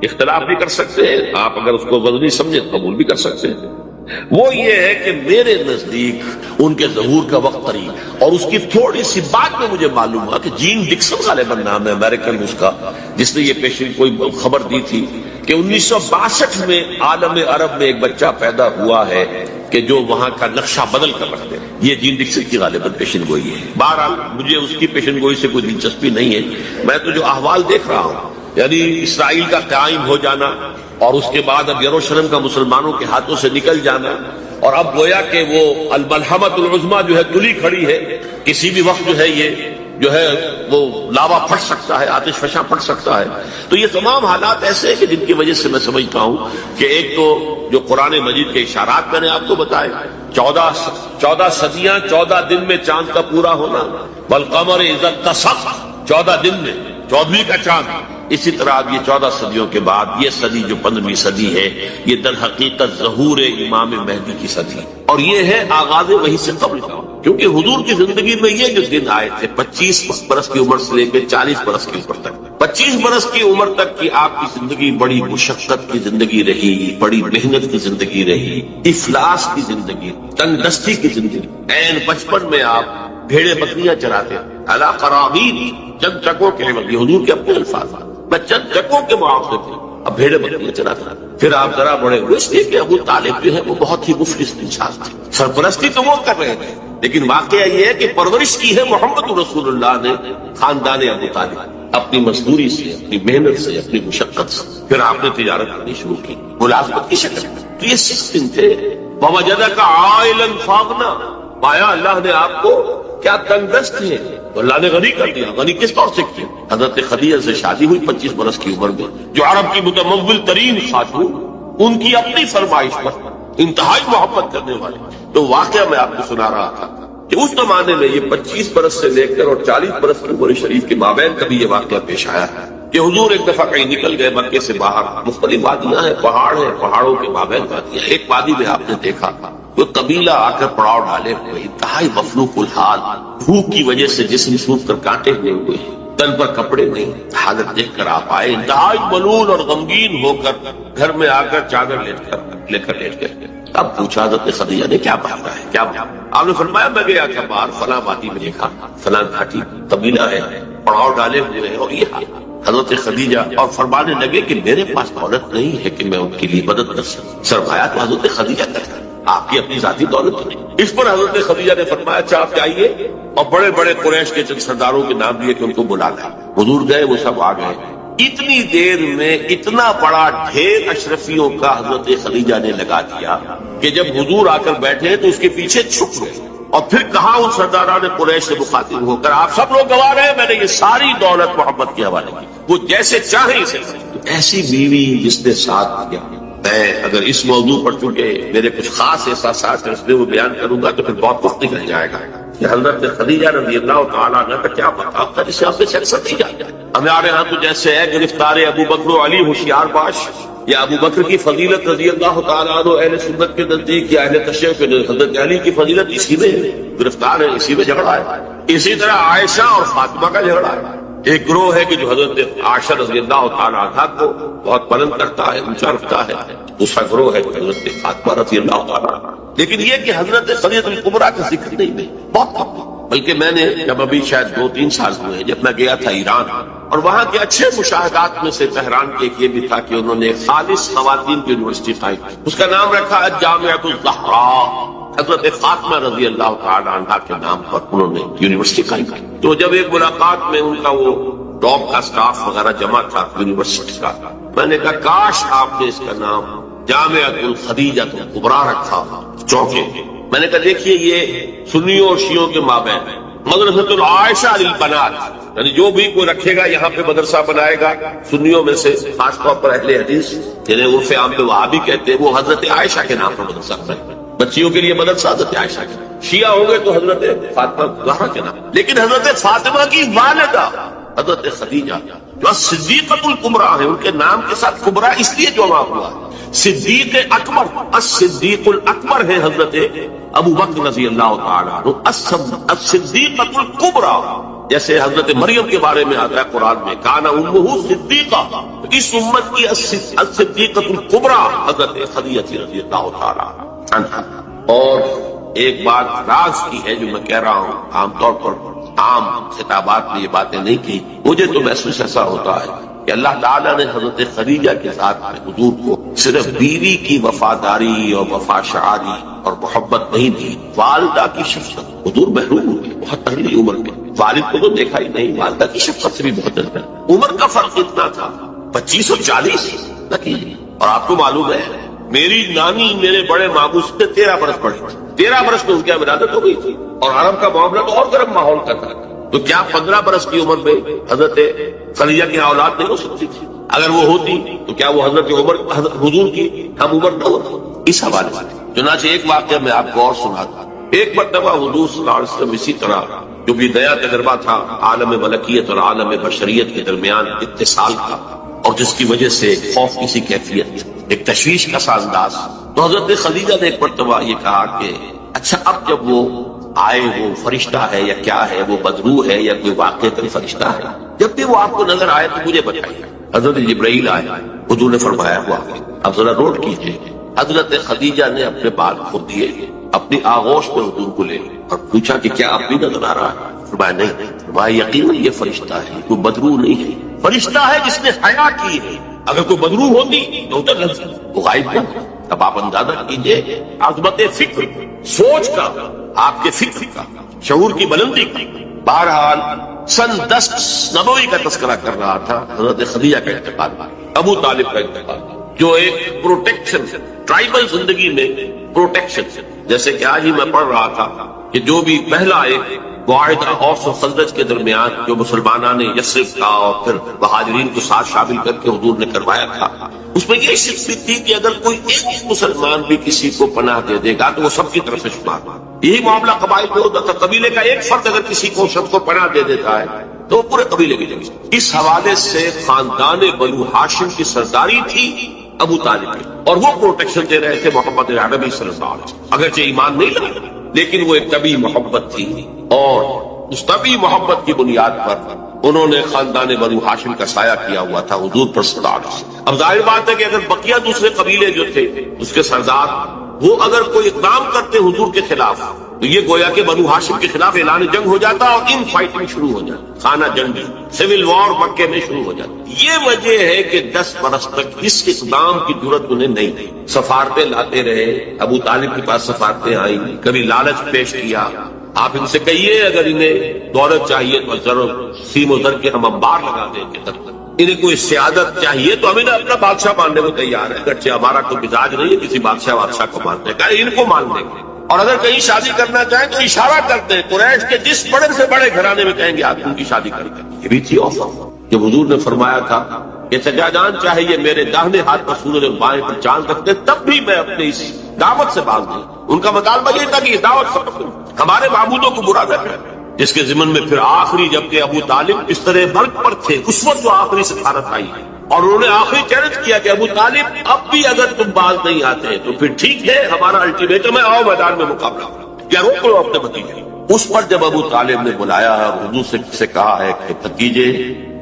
اختلاف بھی کر سکتے ہیں آپ، اگر اس کو وزنی سمجھیں قبول بھی کر سکتے ہیں۔ وہ یہ ہے کہ میرے نزدیک ان کے ظہور کا وقت قریب، اور اس کی تھوڑی سی بات میں مجھے معلوم ہوا کہ جین ڈکسن غالباً نام ہے امریکن اس کا، جس نے یہ پیشین کوئی خبر دی تھی کہ 1962 میں عالم عرب میں ایک بچہ پیدا ہوا ہے کہ جو وہاں کا نقشہ بدل کر رکھ دے۔ یہ جین ڈکسن کی غالباً پیشن گوئی ہے۔ بہرحال مجھے اس کی پیشن گوئی سے کوئی دلچسپی نہیں ہے، میں تو جو احوال دیکھ رہا ہوں، یعنی اسرائیل کا قائم ہو جانا، اور اس کے بعد اب یروشلم کا مسلمانوں کے ہاتھوں سے نکل جانا، اور اب گویا کہ وہ الملحمۃ العظمیٰ جو ہے تلی کھڑی ہے، کسی بھی وقت جو ہے یہ جو ہے وہ لاوا پھٹ سکتا ہے، آتش فشاں پھٹ سکتا ہے۔ تو یہ تمام حالات ایسے ہیں کہ جن کی وجہ سے میں سمجھتا ہوں کہ ایک تو جو قرآن مجید کے اشارات میں نے آپ کو بتائے، 14 صدیاں 14 دن میں چاند کا پورا ہونا، والقمر اذا اتسق، 14 دن میں 14ویں کا چاند۔ اسی طرح اب یہ 14 صدیوں کے بعد یہ صدی جو 15ویں صدی ہے، یہ در حقیقت ظہور امام مہدی کی صدی، اور یہ ہے آغاز وحی سے قبل کا، کیونکہ حضور کی زندگی میں یہ جو دن آئے تھے 25 برس کی عمر سے لے کے 40 برس کی عمر تک، 25 برس کی عمر تک کی آپ کی زندگی بڑی مشقت کی زندگی رہی، بڑی محنت کی زندگی رہی، افلاس کی زندگی، تنگ دستی کی زندگی۔ عین بچپن میں آپ بھیڑے بکریاں چراتے، علی قرابین، چند چکوں کے لیے، حضور کے اپنے الفاظ، میں چند چکوں کے معاوضے تھے، اب بھیڑے بکریاں چراتا۔ پھر آپ ذرا بڑے ہوئے، اس لیے کہ ابو طالب جو ہے وہ بہت ہی مفلس انسان تھے، سرپرستی تو وہ کر رہے تھے، لیکن واقعہ یہ ہے کہ پرورش کی ہے محمد رسول اللہ نے خاندان ابو طالب، اپنی مزدوری سے، اپنی محنت سے، اپنی مشقت سے۔ پھر آپ نے تجارت کرنی شروع کی ملازمت کی شکل میں، تو یہ 6 دن تھے۔ وَوَجَدَكَ عَائِلًا فَأَغْنَىٰ، پایا اللہ نے آپ کو کیا تنگ دست ہے تو اللہ نے غنی کر دیا۔ غنی کس طور سے کیا؟ حضرت خدیجہ سے شادی ہوئی 25 برس کی عمر میں، جو عرب کی متمول ترین خاتون، ان کی اپنی فرمائش پر انتہائی محبت کرنے والی۔ تو واقعہ میں آپ کو سنا رہا تھا کہ اس زمانے میں یہ 25 برس سے لے کر اور 40 برس کی عمر شریف کے مابین کبھی یہ واقعہ پیش آیا ہے کہ حضور ایک دفعہ کہیں نکل گئے مکے سے باہر، مختلف وادیاں ہیں، پہاڑ ہیں، پہاڑوں کے مابین وادیاں، ایک وادی میں آپ نے دیکھا وہ قبیلہ آ کر پڑاؤ ڈالے ہوئے، انتہائی مفلوق الحال، بھوک کی وجہ سے جسم سوکھ کر کانٹے ہوئے ہوئے، تن پر کپڑے نہیں، حالت دیکھ کر آپ آئے انتہائی ملول اور غمگین ہو کر، گھر میں آ کر چادر لے کر لیٹ گئے۔ اب پوچھا حضرت خدیجہ نے کیا بات ہے، کیا بات؟ آپ نے فرمایا میں گیا تھا باہر، فلاں وادی میں دیکھا، فلاں گھاٹی قبیلہ ہے، پڑاؤ ڈالے ہوئے ہیں، اور یہ حال۔ حضرت خدیجہ اور فرمانے لگے کہ میرے پاس دولت نہیں ہے کہ میں ان کے لیے مدد کر سکوں، سرمایہ تو حضرت خدیجہ کرتا، آپ کی اپنی ذاتی دولت نہیں۔ اس پر حضرت خدیجہ نے فرمایا اچھا آپ جائیے، اور بڑے بڑے قریش کے چند سرداروں کے نام دیے کہ ان کو بلا لیں۔ حضور گئے، وہ سب آ گئے۔ اتنی دیر میں اتنا بڑا ڈھیر اشرفیوں کا حضرت خدیجہ نے لگا دیا کہ جب حضور آ کر بیٹھے تو اس کے پیچھے چھپ گئے، اور پھر کہا ان سرداران قریش سے مخاطب ہو کر آپ سب لوگ گواہ رہے میں نے یہ ساری دولت محمد کے حوالے کی، وہ جیسے چاہیں اسے تو ایسی بیوی جس نے ساتھ دیا۔ میں اگر اس موضوع پر چونکہ میرے کچھ خاص احساسات ہیں اس میں وہ بیان کروں گا تو پھر بہت وقت نکل جائے گا کہ حضرت خدیجہ رضی اللہ تعالیٰ عنہ کا کیا پتا ہوتا ہے، جسے آپ نے شخصیت نہیں جانتے۔ ہمارے ہاں تو جیسے ہے گرفتار ابو بکر و علی ہوشیار باش، یا ابو بکر کی فضیلت رضی اللہ تعالیٰ عنہ اہل سنت کے نزدیک یا اہل تشیع کے نزدیک حضرت علی کی فضیلت اسی میں گرفتار ہے، اسی میں جھگڑا ہے۔ اسی طرح عائشہ اور فاطمہ کا جھگڑا ہے۔ ایک گروہ ہے کہ جو حضرت عائشہ رضی اللہ تعالیٰ عنہ کو بہت بلند کرتا ہے، اونچا رکھتا ہے، دوسرا گروہ ہے حضرت فاطمہ رضی اللہ تعالیٰ عنہ۔ لیکن یہ کہ حضرت خدیجہ الکبریٰ کا ذکر نہیں میں بہت کم، بلکہ میں نے جب ابھی شاید 2-3 سال ہوئے جب میں گیا تھا ایران، اور وہاں کے اچھے مشاہدات میں سے تہران کے ایک یہ بھی تھا کہ انہوں نے خالص خواتین کی یونیورسٹی قائم کی، اس کا نام رکھا جامعۃ الزہراء، حضرت فاطمہ رضی اللہ تعالی عنہا کے نام پر انہوں نے یونیورسٹی قائم کی۔ تو جب ایک ملاقات میں ان کا وہ ٹاپ کا سٹاف وغیرہ جمع تھا یونیورسٹی کا، میں نے کہا کاش آپ نے اس کا نام جامعۃ الخدیجہ الکبریٰ رکھا چونکہ میں نے کہا دیکھیے یہ سنیوں اور شیعوں کے مابین مدرسۃ العائشہ للبنات، یعنی جو بھی کوئی رکھے گا یہاں پہ مدرسہ بنائے گا سنیوں میں سے خاص طور پر اہل حدیث یعنی عرف عام پہ وہابی کہتے ہیں، وہ حضرت عائشہ کے نام پر مدرسہ بنائے گا، بچیوں کے لیے مدرسہ حضرت عائشہ کے نام، شیعہ ہوں گے تو حضرت فاطمہ زہرا کے نام، لیکن حضرت فاطمہ کی والدہ حضرت خدیجہ جو صدیقۃ الکبریٰ ہے ان کے نام کے ساتھ کبریٰ اس لیے جمع ہوا ہے۔ صدیق اکبر الصدیق الاکبر ہے حضرت ابو بکر رضی اللہ تعالیٰ عنہ، الصدیقۃ الکبریٰ جیسے حضرت مریم کے بارے میں آتا ہے قرآن میں کان امہ صدیقہ، اس امت کی الصدیقۃ الکبریٰ حضرت خدیجہ رضی اللہ تعالیٰ عنہ۔ اور ایک بات راز کی ہے جو میں کہہ رہا ہوں، عام طور پر عام خطابات میں یہ باتیں نہیں کی، مجھے تو محسوس ایسا ہوتا ہے کہ اللہ تعالیٰ نے حضرت خدیجہ کے ساتھ حضور کو صرف بیوی کی وفاداری اور وفا شعاری اور محبت نہیں دی، والدہ کی شفقت۔ حضور محروم ہوئے بہت اہلی عمر میں، والد کو تو دیکھا ہی نہیں، والدہ کی شفقت سے بھی بہت ڈرتا ہے۔ عمر کا فرق اتنا تھا 25 اور 40 نہ کیجیے، اور آپ کو معلوم ہے میری نانی میرے بڑے ماموں سے 13 برس بڑی، 13 برس میں ان کی ولادت ہو گئی تھی، اور عرب کا معاملہ تو اور گرم ماحول کا تھا، تو کیا 15 برس کی عمر میں حضرت خدیجہ کی اولاد نہیں ہو سکتی تھی؟ اگر وہ ہوتی تو کیا وہ حضرت عمر حضور کی ہم عمر نہ ہوتی؟ اس حوالے سے چنانچہ ایک واقعہ میں آپ کو اور سناتا ہوں۔ ایک مرتبہ حضور صلی اللہ علیہ وسلم اسی طرح جو بھی نیا تجربہ تھا عالم ملکیت اور عالم بشریت کے درمیان اتصال کا، اور جس کی وجہ سے خوف کسی کیفیت ایک تشویش کا سا انداز، تو حضرت خدیجہ نے ایک مرتبہ یہ کہا کہ اچھا اب جب وہ آئے وہ فرشتہ ہے یا کیا ہے، وہ بدروح ہے یا کوئی واقعی فرشتہ ہے، جب بھی وہ آپ کو نظر آئے تو مجھے بتائیے۔ حضرت جبرائیل آئے، حضور نے فرمایا ہوا اب ذرا نوٹ کیجیے۔ حضرت خدیجہ نے اپنے بال کھول دیے، اپنی آغوش میں حضور کو لے اور پوچھا کہ کیا اب بھی نظر آ رہا ہے؟ فرمایا نہیں، فرمایا یقیناً یہ فرشتہ ہے، کوئی بدروح نہیں ہے، فرشتہ ہے جس نے حیا کی ہے، اگر کوئی بدروح ہوتی تو ادھر وہ غائب نہ۔ اب آپ اندازہ کیجیے عظمت فکر، سوچ کا، آپ کے فکر کا، شعور کی بلندی کا۔ بہرحال سن 10 نبوی کا تذکرہ کر رہا تھا، حضرت خدیجہ کا انتقال، ابو طالب کا انتقال، جو ایک پروٹیکشن ٹرائبل زندگی میں پروٹیکشن، جیسے کہ آج ہی میں پڑھ رہا تھا کہ جو بھی پہلا ایک معاہدہ اوس و خزرج کے درمیان جو مسلمانوں نے یثرب کا اور پھر مہاجرین کو ساتھ شامل کر کے حضور نے کروایا تھا، اس میں یہ شرط بھی تھی کہ اگر کوئی ایک مسلمان بھی کسی کو پناہ دے دے گا تو وہ سب کی طرف سے شمار۔ یہی معاملہ قبائل میں ہوتا تھا، قبیلے کا ایک فرد اگر کسی کو شخص کو پناہ دے دیتا ہے تو وہ پورے قبیلے کی جگہ۔ اس حوالے سے خاندان بنو ہاشم کی سرداری تھی ابو طالب کی، اور وہ پروٹیکشن دے رہے تھے محمد عربی صلی اللہ علیہ وسلم، اگرچہ ایمان نہیں لایا لیکن وہ ایک طبی محبت تھی، اور اس طبی محبت کی بنیاد پر انہوں نے خاندان بنو ہاشم کا سایہ کیا ہوا تھا حضور پر صلی اللہ علیہ وسلم۔ اب ظاہر بات ہے کہ اگر بقیہ دوسرے قبیلے جو تھے اس کے سردار وہ اگر کوئی اقدام کرتے حضور کے خلاف تو یہ گویا کہ بنو ہاشم کے خلاف اعلان جنگ ہو جاتا اور ان فائٹنگ شروع ہو جاتی، خانہ جنگی سول وار مکے میں شروع ہو جاتی۔ یہ وجہ ہے کہ 10 برس تک اس اقدام کی ضرورت انہیں نہیں تھی، سفارتیں لاتے رہے، ابو طالب کے پاس سفارتیں آئیں، کبھی لالچ پیش کیا، آپ ان سے کہیے اگر انہیں دولت چاہیے تو ضرور سیم و زر کے ہم انبار لگا دیں گے، انہیں کوئی سیادت چاہیے تو ہم انہیں اپنا بادشاہ ماننے کو تیار ہے، اگرچہ ہمارا کوئی مزاج نہیں ہے کسی بادشاہ کو ماننے کا، ان کو مان لیں گے۔ اور اگر کہیں شادی کرنا چاہیں تو اشارہ کرتے ہیں قریش کے جس بڑے سے بڑے گھرانے میں کہیں گے آپ ان کی شادی کریں گے. یہ بھی تھی آفر. جب حضور نے فرمایا تھا کہ چچا جان چاہے یہ میرے داہنے ہاتھ پر سورج اور بائیں پر چاند رکھتے تب بھی میں اپنے اس دعوت سے باز نہیں. ان کا مطالبہ یہ تھا کہ یہ دعوت سب ہمارے معبودوں کو برا نہ کرے. جس کے ضمن میں پھر آخری جبکہ ابو طالب اس طرح مرگ پر تھے اس وقت جو آخری سفارت آئی ہے اور انہوں نے آخری چیلنج کیا کہ ابو طالب اب بھی اگر تم باز نہیں آتے تو پھر ٹھیک ہے ہمارا الٹیمیٹم ہے آؤ میدان میں مقابلہ یا روک لو اپنے بھتیجے. اس پر جب ابو طالب نے بلایا اور حضور سے کہا ہے کہ بھتیجے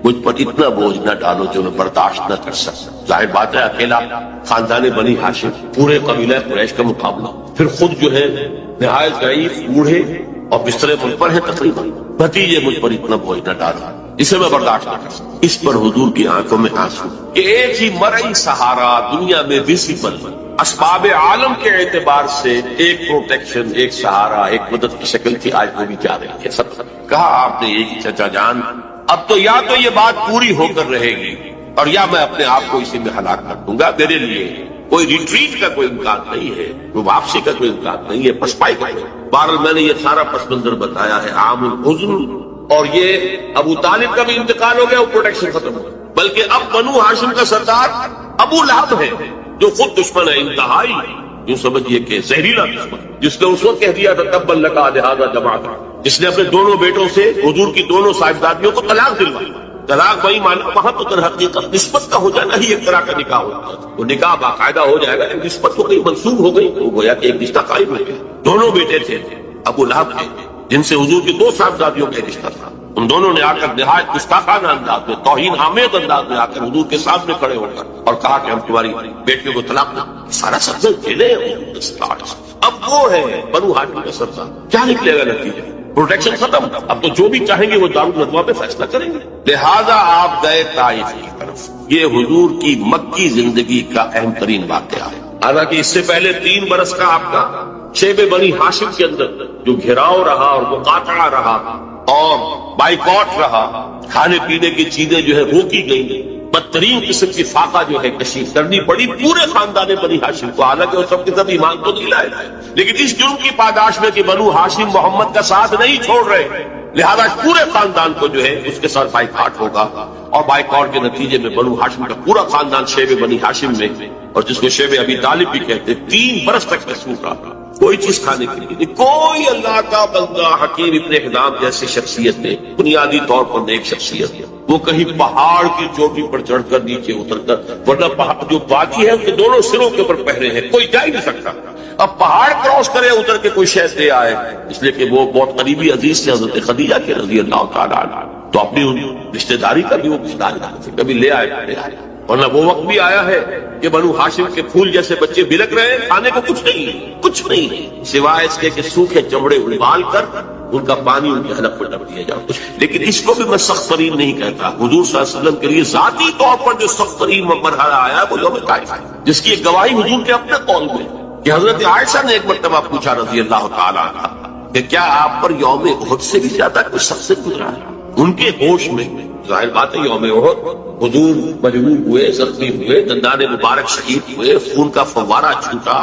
مجھ پر اتنا بوجھ نہ ڈالو جو میں برداشت نہ کر سکتا. ظاہر بات ہے اکیلا خاندان بنی ہاشم پورے قبیلہ قریش کا مقابلہ پھر خود جو ہے نہایت ضعیف بوڑھے اور بسترے پر ہیں تقریباً. بھتیجے مجھ پر اتنا بوجھ نہ ڈالا اسے میں برداشت نہ کر سکتا. اس پر حضور کی آنکھوں میں آنسو کہ ایک ہی مرئی سہارا دنیا میں ویزیبل اسباب عالم کے اعتبار سے ایک پروٹیکشن ایک سہارا ایک مدد کی شکل تھی آج وہ بھی جا رہی ہے. سب کہا آپ نے یہ چچا جان اب تو یا تو یہ بات پوری ہو کر رہے گی اور یا میں اپنے آپ کو اسی میں ہلاک کر دوں گا. میرے لیے کوئی ریٹریٹ کا کوئی امکان نہیں ہے کوئی واپسی کا کوئی امکان نہیں ہے پسپائی کا. بہرحال میں نے یہ سارا پس منظر بتایا ہے عام الحزن. اور یہ ابو طالب کا بھی انتقال ہو گیا وہ پروٹیکشن ختم ہو گیا. بلکہ اب بنو ہاشم کا سردار ابو لہب ہے جو خود دشمن ہے انتہائی. یوں سمجھیے کہ زہریلا دشمن جس نے اس وقت کہہ دیا تھا تبا لکا لہذا جماعت جس نے اپنے دونوں بیٹوں سے حضور کی دونوں صاحبزادیوں کو طلاق دلوائی. طلاق وہی مانا وہاں تو در حقیقت نسبت کا ہو جانا ہی ایک طرح کا نکاح ہوتا ہے. وہ نکاح باقاعدہ ہو جائے گا نسبت کو کہیں منسوخ ہو گئی تو گویا کہ ایک رشتہ قائم ہو گیا. دونوں بیٹے تھے ابو لہب تھے جن سے حضور کی دو صاحبزادیوں کا رشتہ تھا. ان دونوں نے آ کر نہایت گستاخانہ انداز میں توہین آمیز انداز میں آ کر حضور کے سامنے کھڑے ہو کر اور کہا کہ ہم تمہاری بیٹیوں کو طلاق دیں. سارا سبزہ کھیلے. اب وہ ہے بنو ہاشم کا سردار. کیا نکلے گا نتیجہ؟ پروٹیکشن ختم. اب تو جو بھی چاہیں گے وہ دارالندوا پہ فیصلہ کریں گے. لہذا آپ گئے طائف کی طرف. یہ حضور کی مکی زندگی کا اہم ترین واقعہ ہے. حالانکہ اس سے پہلے 3 برس کا آپ کا شیب بنی ہاشم کے اندر جو گھیراؤ رہا اور مقاطعہ رہا اور بائیکاٹ رہا کھانے پینے کی چیزیں جو ہے روکی گئی بدترین قسم کی فاقہ جو ہے کشید کرنی پڑی پورے خاندان بنی ہاشم کو. حالانکہ وہ سب کے سب ایمان تو نہیں لائے لیکن اس جرم کی پاداش میں کہ بنو ہاشم محمد کا ساتھ نہیں چھوڑ رہے لہذا پورے خاندان کو جو ہے اس کے ساتھ بائیکاٹ ہوگا. اور بائیکاٹ کے نتیجے میں بنو ہاشم کا پورا خاندان شیب بنی ہاشم میں اور جس کو شیب ابی طالب بھی کہتے 3 برس تک محسوس رہا. کوئی چیز کھانے کے لیے کوئی اللہ کا بندہ حکیم ابن حزام جیسی شخصیت نے بنیادی طور پر نیک شخصیت وہ کہیں پہاڑ کی چوٹی پر چڑھ کر نیچے اتر کر ورنہ پہاڑ جو باقی ہے اس کے دونوں سروں کے اوپر پہرے ہیں کوئی جا ہی نہیں سکتا. اب پہاڑ کراس کرے اتر کے کوئی شہر دے آئے اس لیے کہ وہ بہت قریبی عزیز سے حضرت خدیجہ کے رضی اللہ تعالیٰ عنہ تو اپنی رشتہ داری کا بھی وہ کبھی لے آئے. ورنہ وہ وقت بھی آیا ہے کہ بنو ہاشم کے پھول جیسے بچے بلک رہے ہیں کھانے کو کچھ نہیں سوائے اس کے کہ سوکھے چمڑے ابال کر ان کا پانی ان کے حلق پر ڈال دیا جاؤ. لیکن اس کو بھی میں سخت ترین نہیں کہتا. حضور صلی اللہ علیہ وسلم کے لیے ذاتی طور پر جو سخت ترین مرحلہ آیا وہ یوم طائف ہے جس کی ایک گواہی حضور کے اپنے قول میں کہ حضرت عائشہ نے ایک مرتبہ پوچھا رضی اللہ تعالیٰ عنہ کہ کیا آپ پر یوم احد سے بھی زیادہ کوئی سخت گزرا ہے؟ ان کے ہوش میں ظاہر بات ہے یوم احد حضور مجروح ہوئے زخمی ہوئے دندان مبارک شہید ہوئے خون کا فوارہ چھوٹا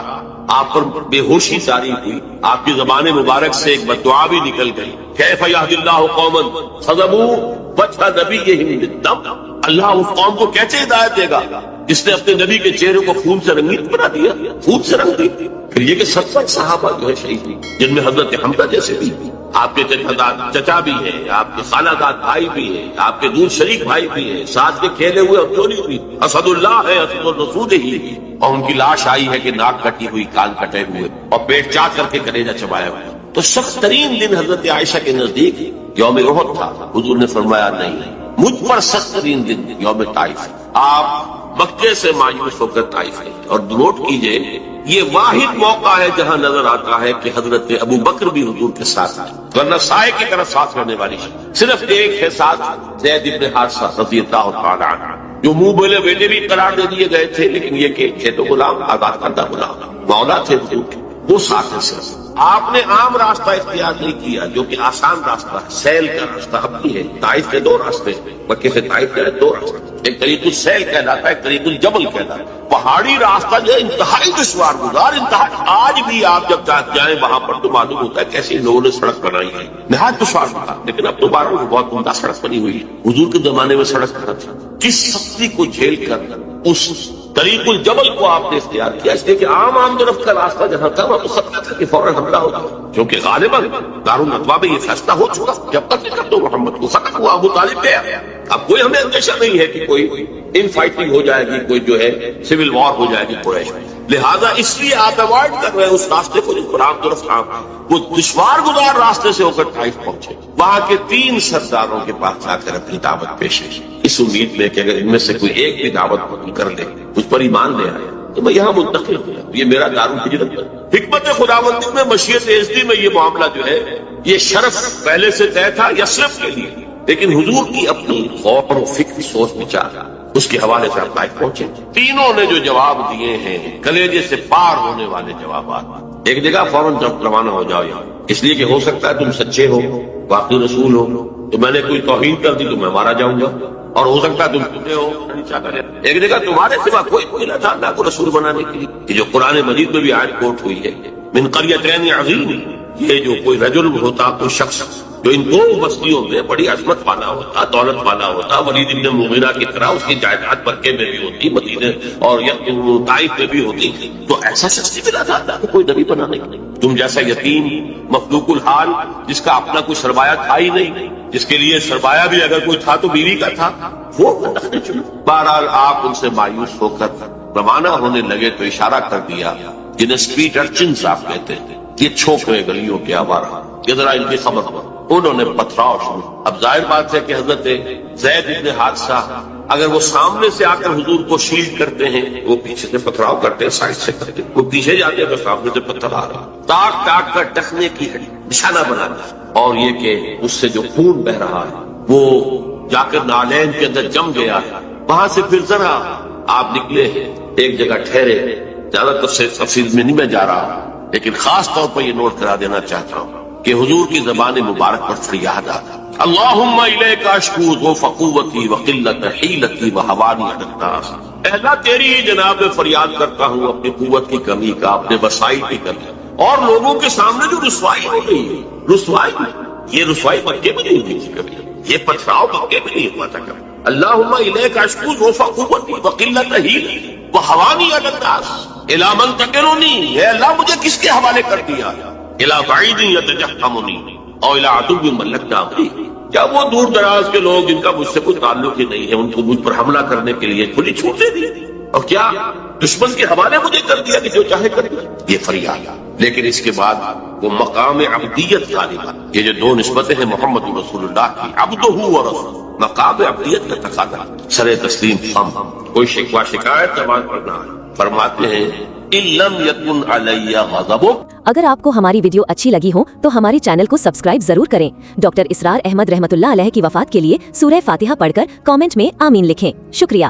آپ پر بے ہوشی جاری ہوئی آپ کی زبان مبارک سے ایک بددعا بھی نکل گئی کیف یہدی اللہ قوما خضبوا وجہ نبیہم بالدم. اللہ اس قوم کو کیسے ہدایت دے گا جس نے اپنے نبی کے چہرے کو خون سے رنگین بنا دیا خون سے رنگ دی. پھر یہ کہ 70 صحابہ جو ہے شہید ہوئی جن میں حضرت حمزہ جیسے بھی آپ کے چچا بھی ہے آپ کے خالہ داد بھائی بھی ہے آپ کے دور شریک بھائی بھی ہے ساتھ کے کھیلے ہوئے اور چوری ہوئی اسد اللہ ہے اسد الرسول ہی اور ان کی لاش آئی ہے کہ ناک کٹی ہوئی کان کٹے ہوئے اور پیٹ چاک کر کے کلیجہ چبایا ہوا. تو سخت ترین دن حضرت عائشہ کے نزدیک یوم احد تھا. حضور نے فرمایا نہیں مجھ پر سخت ترین دن یوم طائف. آپ مکے سے مایوس ہو کر طائف آئے اور نوٹ کیجئے یہ واحد موقع ہے جہاں نظر آتا ہے کہ حضرت ابو بکر بھی حضور کے ساتھ آئے ورنہ سائے کی طرح ساتھ رہنے والی صرف ایک ہے ساتھ زید بن حارثہ رضی اللہ تعالیٰ عنہ جو منہ بولے بیٹے بھی قرار دے دیے گئے تھے لیکن یہ کہ تو غلام آزاد کردہ غلام مولا تھے حضور کے وہ ساتھ ہے صرف آپ نے عام راستہ اختیار نہیں کیا جو کہ آسان راستہ ہے، سیل کا راستہ اب بھی ہے۔ طائف کے دو راستے ہیں، مکے سے طائف کے دو راستے، ایک طریق السیل کہلاتا ہے، ایک طریق الجبل کہلاتا ہے۔ پہاڑی راستہ جو ہے انتہائی دشوار گزار، انتہائی، آج بھی آپ جب جائیں وہاں پر تو معلوم ہوتا ہے کیسی لوگوں نے سڑک بنائی ہے، نہایت دشوار گزار، لیکن اب تو بارہ بہت عمدہ سڑک بنی ہوئی ہے۔ حضور کے زمانے میں سڑک کہاں تھی؟ کس سختی کو جھیل کر اس طریق الجبل کو آپ نے اختیار کیا، اس لیے کہ عام طرف کا راستہ جہاں تھا وہ خطرہ تھا کہ فوراً حملہ ہوتا، کیونکہ غالباً دارالندوا میں یہ فیصلہ ہو چکا جب تک نہیں تو محمد کو ختم ہوا، ابو طالب گیا۔ اب کوئی ہمیں اندیشہ نہیں ہے کہ کوئی ان فائٹنگ ہو جائے گی، کوئی جو ہے سول وار ہو جائے گی قریش میں، لہذا اس لیے آپ اوائڈ کر رہے ہیں اس راستے کو جس پر عام طرف تھا۔ وہ دشوار گزار راستے سے ہو کر طائف پہنچے، وہاں کے 3 سرداروں کے پاس جا کر اپنی دعوت پیش کی، اس امید میں کہ اگر ان میں سے کوئی ایک بھی دعوت قبول کر لے، مجھ پر ایمان لے آئے تو میں یہاں منتقل ہوں، یہ میرا دارالہجرت ہے۔ حکمت خداوندی میں، مشیت ازدی میں یہ معاملہ جو ہے، یہ شرف پہلے سے طے تھا یثرب کے لیے، لیکن حضور کی اپنی غور و فکر، سوچ بچار، اس کے حوالے سے آپ طائف پہنچے۔ تینوں نے جو جواب دیے ہیں کلیجے سے پار ہونے والے جوابات، ایک جگہ فوراً روانہ ہو جاؤ یہاں، اس لیے کہ ہو سکتا ہے تم سچے ہو، واقعی رسول ہو، تو میں نے کوئی توہین کر دی تو میں مارا جاؤں گا، اور ہو سکتا ہے تم جھوٹے ہو۔ ایک جگہ تمہارے سوا کوئی نہ تھا اللہ کو رسول بنانے کے لیے، کہ جو قرآن مجید میں بھی آیت کوٹ ہوئی ہے، من قریتین عظیم، یہ جو کوئی رجل ہوتا، کوئی شخص جو ان 2 بستیوں میں بڑی عظمت والا ہوتا، دولت والا ہوتا، ولید ابن مغیرہ کی طرح اس کی جائیداد مکے میں بھی ہوتی، مدینے اور طائف میں بھی ہوتی، تو ایسا شخص نہیں ملا تھا اللہ کو کوئی نبی بنانے کا۔ تم جیسا یتیم مفلوق الحال جس کا اپنا کوئی سرمایہ تھا ہی نہیں، جس کے لیے سرمایہ بھی اگر کوئی تھا تو بیوی کا تھا، وہ رکھنے چلو۔ بہرحال آپ ان سے مایوس ہو کر روانہ ہونے لگے تو اشارہ کر دیا، جنہیں اسٹریٹ ارچنز آپ کہتے ہیں، یہ چھوکرے گلیوں کے آوارہ، یہ ذرا ان کی خبر پر، انہوں نے پتھراؤ شروع۔ اب ظاہر بات ہے کہ حضرت زید بن حارثہ اگر وہ سامنے سے آ کر حضور کو شیلڈ کرتے ہیں، وہ پیچھے سے پتھراؤ کرتے ہیں، سائڈ سے کرتے ہیں، وہ پیچھے جاتے ہیں تو سامنے سے پتھر آ رہا، تاک تاک کر ٹکنے کی نشانہ بنانا، اور یہ کہ اس سے جو خون بہ رہا ہے وہ جا کر نالین کے اندر جم گیا ہے۔ وہاں سے پھر ذرا آپ نکلے، ایک جگہ ٹھہرے، زیادہ تفصیل میں نہیں میں جا رہا، لیکن خاص طور پر یہ نوٹ کرا دینا چاہتا ہوں کہ حضور کی زبان مبارک پر فریاد آتا، اللہم الیک اشکو ضعف قوتی وقلت حیلتی وہوانی علی الناس، اے اللہ تیری ہی جناب میں فریاد کرتا ہوں اپنی قوت کی کمی کا، اپنے وسائل کی کمی، اور لوگوں کے سامنے جو رسوائی ہو گئی ہے، رسوائی، یہ رسوائی مکے میں نہیں ہوئی تھی کبھی، یہ پتھراؤ مکے میں نہیں ہوا تھا کبھی۔ اللہم الیک اشکو ضعف قوتی وقلت حیلتی وہوانی علی الناس، الی من تکلنی، اے اللہ مجھے کس کے حوالے کر دیا، الی بعید یتجہمنی اور الی عدو ملکت امری، کیا وہ دور دراز کے لوگ جن کا مجھ سے کوئی تعلق ہی نہیں ہے ان کو مجھ پر حملہ کرنے کے لیے کھلی چھوٹ دے دی، اور کیا دشمن کے حوالے مجھے کر دیا کہ جو چاہے کر دیا، یہ فریاد۔ لیکن اس کے بعد وہ مقام عبدیت غالبا، یہ جو 2 نسبتیں ہیں محمد رسول اللہ کی، عبدہ و رسول، مقام عبدیت کا تقاضا، سر تسلیم خم، کوئی شکوہ شکایت زبان پر نہ آئے۔ فرماتے ہیں ان لم یکن علی غضب۔ اگر آپ کو ہماری ویڈیو اچھی لگی ہو تو ہمارے چینل کو سبسکرائب ضرور کریں۔ ڈاکٹر اسرار احمد رحمۃ اللہ علیہ کی وفات کے لیے سورہ فاتحہ پڑھ کر کامنٹ میں آمین لکھیں۔ شکریہ۔